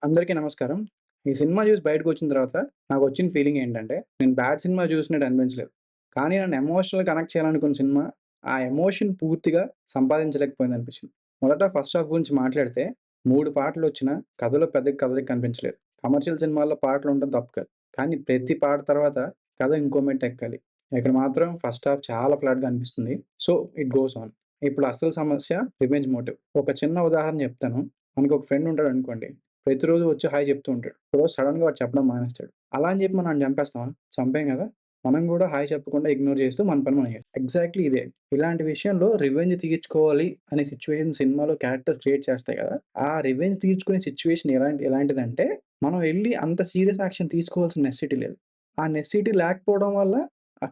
అందరికీ నమస్కారం. ఈ సినిమా జూసి బయటకొచ్చిన తర్వాత నాకొచ్చిన ఫీలింగ్ ఏంటంటే, నేను బ్యాడ్ సినిమా జూసినట్టు అనిపించలేదు. కానీ నన్ను ఎమోషనల్‌గా కనెక్ట్ చేయాలనుకున్న సినిమా, ఆ ఎమోషన్ పూర్తిగా సంపాదించలేకపోయిందనిపించింది. మొదట ఫస్ట్ హాఫ్ గురించి మాట్లాడితే 3 పాటలొచ్చినా కథలో పెద్ద కదలిక కనిపించలేదు. కమర్షియల్ సినిమాల్లో పాటలుండడం తప్పు కాదు. కానీ ప్రతి పాట తర్వాత కథ ఇంకో మెట్టెక్కాలి. ఇక్కడ మాత్రం ఫస్ట్ హాఫ్ చాలా ఫ్లాట్‌గా అనిపిస్తుంది. So, it goes on. ఇప్పుడు అసలు సమస్య రివెంజ్ మోటివ్. ఒక చిన్న ఉదాహరణ చెప్తాను. మనకొక ఫ్రెండ్ ఉంటాడనుకోండి. ప్రతిరోజు వచ్చి హాయ్ చెప్తూ ఉంటాడు. ఒకరోజు సడెన్‌గా వాడు చెప్పడం మానేస్తాడు. అలా అని చెప్పి మనం ఆడిని చంపేస్తామా? చంపేం గదా! మనం గూడా హాయ్ చెప్పకుండా ఇగ్నోర్ చేస్తూ మన పని మనం చేయాలి. ఎగ్జాక్ట్‌లీ ఇదే. ఇలాంటి విషయంలో రివెంజ్ తీర్చుకోవాలి అనే సిట్యుయేషన్ సినిమాలో క్యారెక్టర్స్ క్రియేట్ చేస్తాయి గదా! ఆ రివెంజ్ తీర్చుకునే సిట్యుయేషన్ ఎలాంటిదంటే, మనం ఎళ్లి అంత సీరియస్ యాక్షన్ తీసుకోవాల్సిన నెసెసిటీ లేదు. ఆ నెసెసిటీ లేకపోవడం వల్ల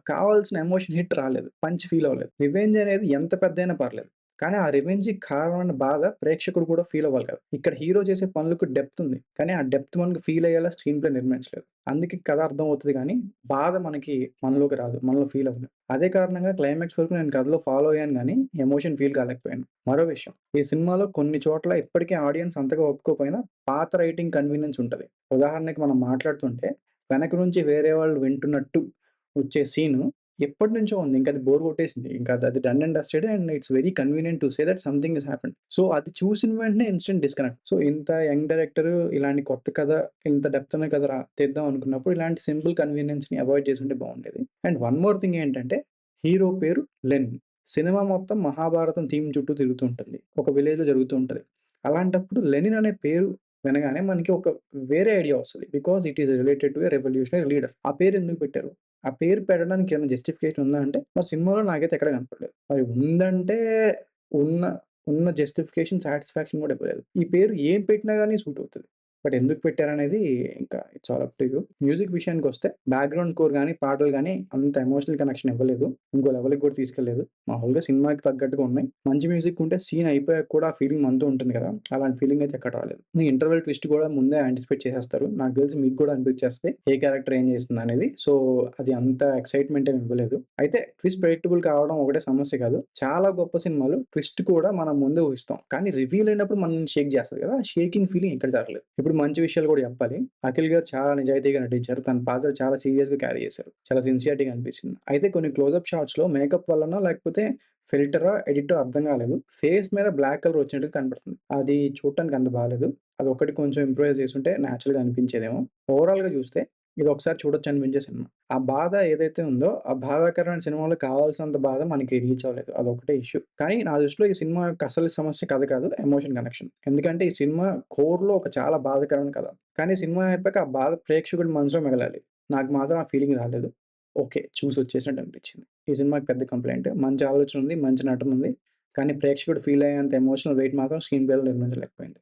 కావాల్సిన ఎమోషన్ హిట్ రాలేదు. పంచ్ ఫీల్ అవ్వలేదు. రివెంజ్ అనేది ఎంత పెద్దయినా పర్లేదు. కానీ ఆ రివెంజ్‌కి కారణమైన బాధ ప్రేక్షకుడు కూడా ఫీల్ అవ్వాలి కదా! ఇక్కడ హీరో చేసే పనులకు డెప్త్ ఉంది. కానీ ఆ డెప్త్ మనకు ఫీల్ అయ్యేలా స్క్రీన్ ప్లే నిర్మించలేదు. అందుకే కథ అర్థమవుతది గానీ, బాధ మనలోకి రాదు. మనలో ఫీల్ అవ్వలేం. అదే కారణంగా క్లైమాక్స్ వరకు నేను కథలో ఫాలో అయ్యాను గానీ, ఎమోషన్ ఫీల్ కాలేకపోయాను. మరో విషయం, ఈ సినిమాలో కొన్ని చోట్ల ఇప్పటికీ ఆడియన్స్ అంతగా ఒప్పుకోకపోయినా పాత రైటింగ్ కన్వీనియన్స్ ఉంటది. ఉదాహరణకి మనం మాట్లాడుతుంటే, వెనక నుంచి వేరే వాళ్ళు వింటున్నట్టు వచ్చే సీను ఎప్పటినుంచో ఉంది. ఇంకది బోర్ కొట్టేసింది. ఇంకది done and dusted and it's very convenient to say that something has happened. So, అది చూసిన వెంటనే ఇన్‌స్టంట్ డిస్కనెక్ట్. సో, ఇంత యంగ్ డైరెక్టర్ ఇలాంటి కొత్త కథ, ఇంత డెప్త్ ఉన్న కథ తీద్దాం అనుకున్నప్పుడు ఇలాంటి సింపుల్ కన్వీనియన్స్‌ని అవాయిడ్ చేసుంటే బావుండేది. అండ్ వన్ మోర్ థింగ్ ఏంటంటే, హీరో పేరు లెన్. సినిమా మొత్తం మహాభారతం థీమ్ చుట్టూ తిరుగుతూ ఉంటుంది. ఒక విలేజ్‌లో జరుగుతూ ఉంటది. అలాంటప్పుడు లెనిన్ అనే పేరు వినగానే మనకి ఒక వేరే ఐడియా వస్తది. Because it is related to a revolutionary leader. ఆ పేరు ఎందుకు పెట్టారు? ఆ పేరు పెట్టడానికి ఏమైనా జస్టిఫికేషన్ ఉందా అంటే, మరి సినిమాలో నాకైతే ఎక్కడ కనపడలేదు. మరి ఉందంటే ఉన్న ఉన్న జస్టిఫికేషన్, సాటిస్ఫాక్షన్ కూడా ఇవ్వలేదు. ఈ పేరు ఏం పెట్టినా గాని సూట్ అవుతది. బట్ ఎందుకు పెట్టారనేది ఇంకా it's all up to you. Music విషయానికొస్తే బ్యాక్‌గ్రౌండ్ స్కోర్ గాని, పాటలు గాని అంత ఎమోషనల్ కనెక్షన్ ఇవ్వలేదు. ఇంకో లెవెల్‌కి కూడా తీసుకెళ్ళలేదు. మామూలుగా సినిమాకి తగ్గట్టుగా ఉన్నాయి. మంచి మ్యూజిక్ ఉంటే సీన్ అయిపోయాక కూడా ఆ ఫీలింగ్ మనతో ఉంటుంది కదా! అలాంటి ఫీలింగ్ అయితే ఎక్కడ రాలేదు. ఈ ఇంటర్వెల్ ట్విస్ట్ కూడా ముందే యాంటిసిపేట్ చేసేస్తారు. నాకు తెలిసి మీకు కూడా అనిపిచ్చేస్తది. ఏ క్యారెక్టర్ ఏం చేస్తుందనేది. సో, అది అంత ఎక్సైట్‌మెంట్ ఏమి ఇవ్వలేదు. అయితే ట్విస్ట్ ప్రెడిక్టబుల్ కావడం ఒకటే సమస్య కాదు. చాలా గొప్ప సినిమాలు ట్విస్ట్ కూడా మనం ముందే ఊహిస్తాం. కానీ రివీల్ అయినప్పుడు మనల్ని షేక్ చేస్తది కదా! షేకింగ్ ఫీలింగ్ ఇక్కడ జరగలేదు. ఇప్పుడు మంచి విషయాలు కూడా చెప్పాలి. అఖిల్ గారు చాలా నిజాయితీగా నటించారు. తన పాత్ర చాలా సీరియస్‌గా క్యారీ చేశారు. చాలా సిన్సియారిటీగా అనిపించింది. అయితే కొన్ని క్లోజప్ షాట్స్‌లో మేకప్ వల్లనో లేకపోతే ఫిల్టరా, ఎడిటో అర్థం కాలేదు. ఫేస్ మీద బ్లాక్ కలర్ వచ్చినట్టు కనపడుతుంది. అది చూడటానికి అంత బాలేదు. అదొక్కటి కొంచెం ఇంప్రూవైజ్ చేసుంటే నేచురల్‌గా అనిపించేదేమో. ఓవరాల్‌గా చూస్తే ఇది ఒకసారి చూడొచ్చు అనిపించే సినిమా. ఆ బాధ ఏదైతే ఉందో, ఆ బాధాకరమైన సినిమాలో కావాల్సినంత బాధ మనకి రీచ్ అవ్వలేదు. అదొక్కటే ఇష్యూ. కానీ నా దృష్టిలో ఈ సినిమా యొక్క అసలు సమస్య కథ కాదు, ఎమోషన్ కనెక్షన్. ఎందుకంటే ఈ సినిమా కోర్‌లో ఒక చాలా బాధాకరమైన కథ. కానీ సినిమా అయిపోయాక ఆ బాధ ప్రేక్షకుడి మనసులో మిగలాలి. నాకు మాత్రం ఆ ఫీలింగ్ రాలేదు. ఓకే. చూసొచ్చేసినట్టు అనిపించింది. ఈ సినిమాకి పెద్ద కంప్లెయింట్. మంచి ఆలోచన ఉంది, మంచి నటనుంది. కానీ ప్రేక్షకుడు ఫీల్ అయ్యేంత ఎమోషనల్ వెయిట్ మాత్రం స్క్రీన్ ప్లేలో నిర్మించలేకపోయింది.